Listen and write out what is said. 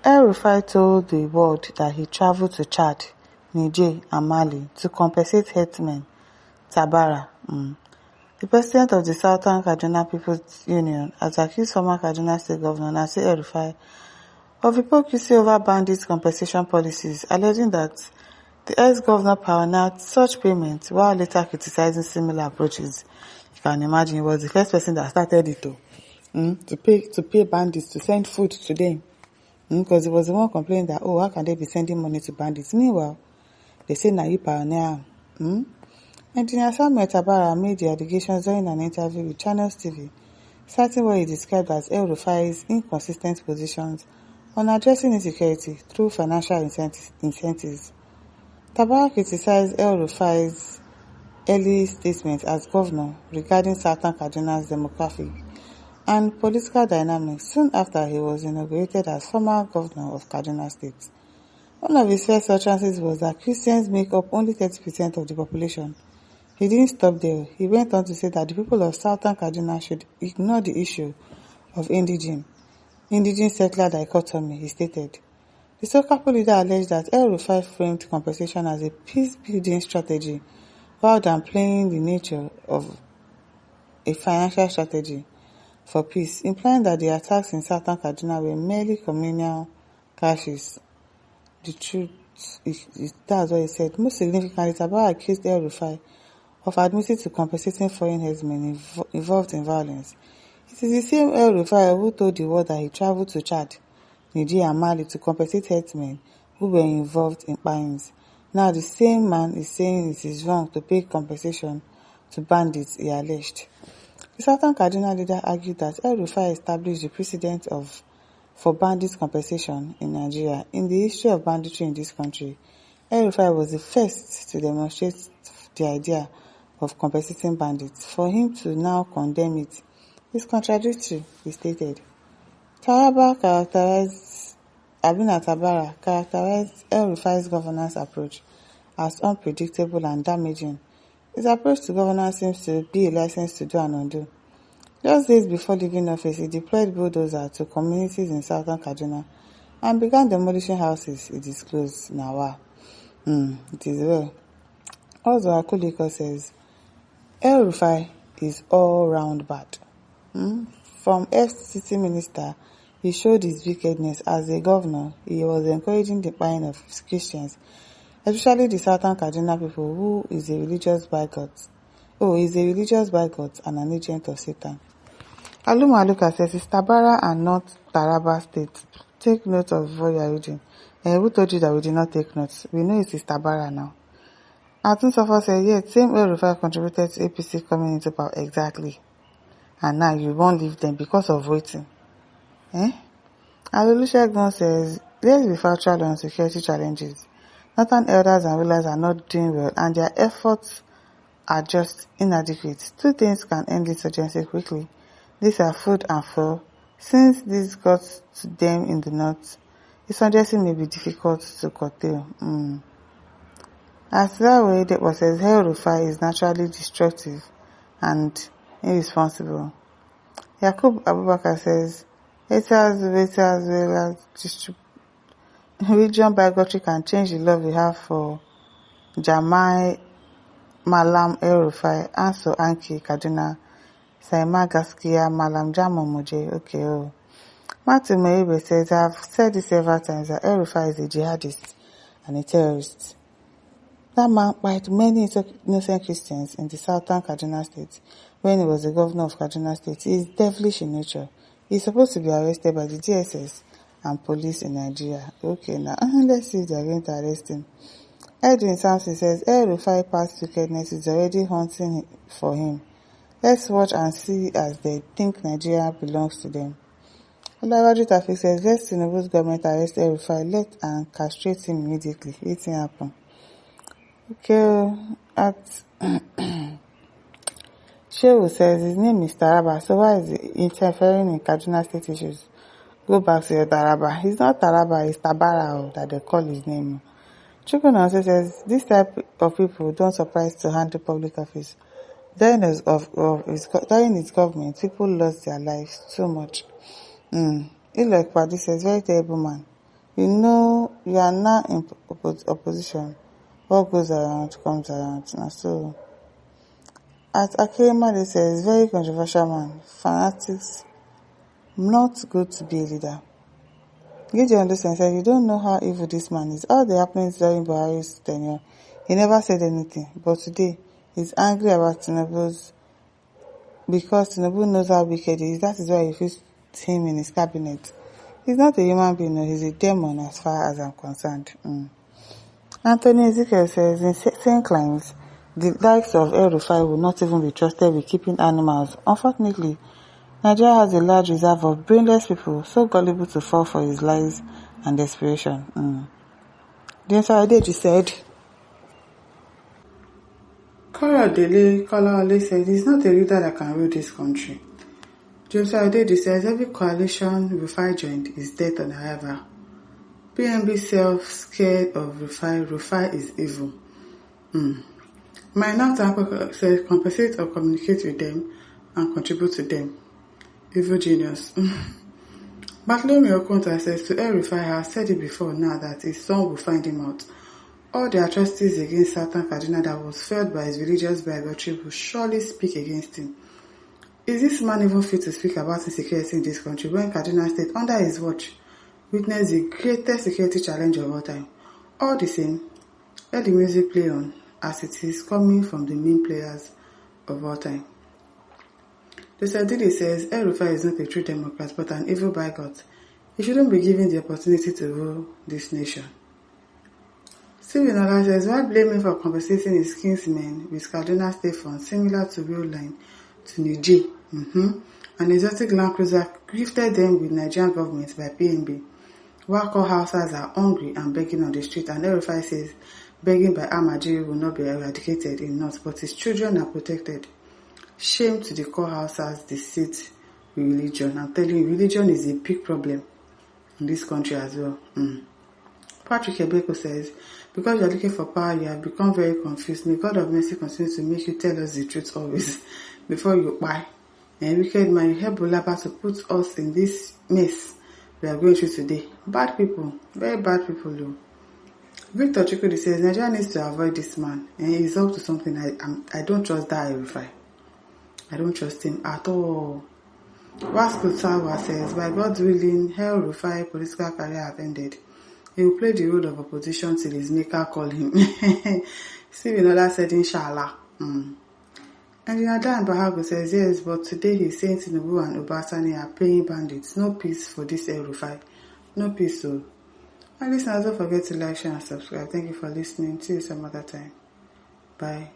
El-Rufai told the world that he traveled to Chad, Niger and Mali to compensate herdsmen Tabara. The president of the Southern Kaduna People's Union has accused former Kaduna State Governor Nasir El-Rufai of hypocrisy over bandits' compensation policies, alleging that the ex-governor pioneered such payments while later criticizing similar approaches. You can imagine he was the first person that started it to pay bandits to send food to them. Because he was the one complaining that, how can they be sending money to bandits? Meanwhile, they say na you pioneer. Engineer Samuel Tabara made the allegations during an interview with Channels TV, citing what he described as El-Rufai's inconsistent positions on addressing insecurity through financial incentives. Tabara criticized El-Rufai's early statements as governor regarding Southern Kaduna's demographic and political dynamics soon after he was inaugurated as former governor of Kaduna State. One of his first utterances was that Christians make up only 30% of the population. He didn't stop there. He went on to say that the people of Southern Kaduna should ignore the issue of indigenous settler dichotomy, he stated. The Sokapo leader alleged that El-Rufai framed compensation as a peace-building strategy while downplaying the nature of a financial strategy for peace, implying that the attacks in Southern Kaduna were merely communal clashes. The truth is that's what he said. Most significantly, Tabara accused El-Rufai of admitting to compensating foreign herdsmen involved in violence. It is the same El-Rufai who told the world that he traveled to Chad, Niger and Mali to compensate herdsmen who were involved in violence. Now the same man is saying it is wrong to pay compensation to bandits, he alleged. The Southern Kaduna leader argued that El-Rufai established the precedent for bandits compensation in Nigeria. In the history of banditry in this country, El-Rufai was the first to demonstrate the idea of compensating bandits. For him to now condemn it is contradictory, he stated. Tabara characterized El-Rufai's governance approach as unpredictable and damaging. His approach to governance seems to be a license to do and undo. Just days before leaving office, he deployed bulldozer to communities in Southern Kaduna and began demolishing houses, he disclosed. Now, wow. It is well. Also, Akuliko says, El-Rufai is all round bad. From FCT minister, he showed his wickedness. As a governor, he was encouraging the buying of Christians, especially the Southern Kaduna people, who is a religious bigot. And an agent of Satan. Aluma Aluka says, it's Tabara and not Taraba State. Take note of what you are reading. Who told you that we did not take notes? We know it is Tabara now. Atun Safa said, yes, same El-Rufai contributed to APC coming into power. Exactly. And now you won't leave them because of waiting. Olusegun says, let's be factual on security challenges. Northern elders and rulers are not doing well, and their efforts are just inadequate. Two things can end this urgency quickly. These are food and fuel. Since this got to them in the north, this urgency may be difficult to curtail. As that way, the says El-Rufai is naturally destructive and irresponsible. Yakub Abubakar says, region bigotry can change the love we have for Jamai Malam El-Rufai, Anso Anki Kaduna, Saima Gaskia Malam Jamo Moje. Okay, Martin Meibe says, I've said this several times that El-Rufai is a jihadist and a terrorist. That man killed many innocent Christians in the Southern Kaduna State when he was the governor of Kaduna State. He is devilish in nature. He is supposed to be arrested by the DSS and police in Nigeria. Okay, now let's see if they are going to arrest him. Edwin Samson says, El-Rufai past wickedness is already hunting for him. Let's watch and see as they think Nigeria belongs to them. Olawaju Tafik says, let Tinubu's government arrest El-Rufai, let and castrate him immediately. It will happen. Okay, Shehu says his name is Taraba, so why is he interfering in Kaduna State issues? Go back to your Taraba. He's not Taraba, it's Tabara that they call his name. Chukuna also says this type of people don't surprise to handle public office. During his government, people lost their lives so much. Ilek Padi says, very terrible man. You know you are now in opposition. What goes around comes around. Now so at Akérèmọdé says, very controversial man, fanatics, not good to be a leader. Gideon understand said, you don't know how evil this man is. All the happenings during Buhari's tenure, he never said anything. But today, he's angry about Tinubu's, because Tinubu knows how wicked he is. That is why he fits him in his cabinet. He's not a human being, no, he's a demon as far as I'm concerned. Anthony Ezekiel says, in certain climes, the likes of El-Rufai will not even be trusted with keeping animals. Unfortunately, Nigeria has a large reserve of brainless people so gullible to fall for his lies and desperation. James Adeji said, Kolaole said, he's not a leader that can rule this country. James Adeji says, every coalition Rufai joined is dead on arrival. PNB self-scared of Rufai. Rufai is evil. My now says, compensate or communicate with them and contribute to them. Evil genius. Bartholomew Okonta says, to El-Rufai, I have said it before now that his son will find him out. All the atrocities against Southern Kaduna that was felt by his religious bigotry will surely speak against him. Is this man even fit to speak about insecurity in this country when Kaduna State, under his watch, witnessed the greatest security challenge of all time? All the same, let the music play on, as it is coming from the main players of all time. Joseph Didi says, El-Rufai is not a true Democrat but an evil bigot. He shouldn't be given the opportunity to rule this nation. Stephen Ola says, why blame him for compensating his kinsmen with Kaduna State funds similar to rail line to Niger? An exotic Land Cruiser gifted them with Nigerian government by PNB. While core houses are hungry and begging on the street, and El-Rufai says begging by Amajiri will not be eradicated in North, but his children are protected. Shame to the core houses deceit with religion. I'm telling you, religion is a big problem in this country as well. Patrick Ebeko says, because you are looking for power, you have become very confused. May God of mercy continue to make you tell us the truth always before you buy. And wicked man, you help Bolaba to put us in this mess we are going through today. Bad people, very bad people though. Victor Chikudi says, Nigeria needs to avoid this man, and he's up to something. I don't trust that El-Rufai. I don't trust him at all. Wasco Tawa says, by God's willing, El-Rufai political career have ended. He will play the role of opposition till his maker call him. Stephen Ola said, Inshallah. And Adan Bahago says, yes, but today he's saying Tinubu and Obasani are playing bandits. No peace for this El-Rufai. No peace, so. And listeners, don't forget to like, share, and subscribe. Thank you for listening. See you some other time. Bye.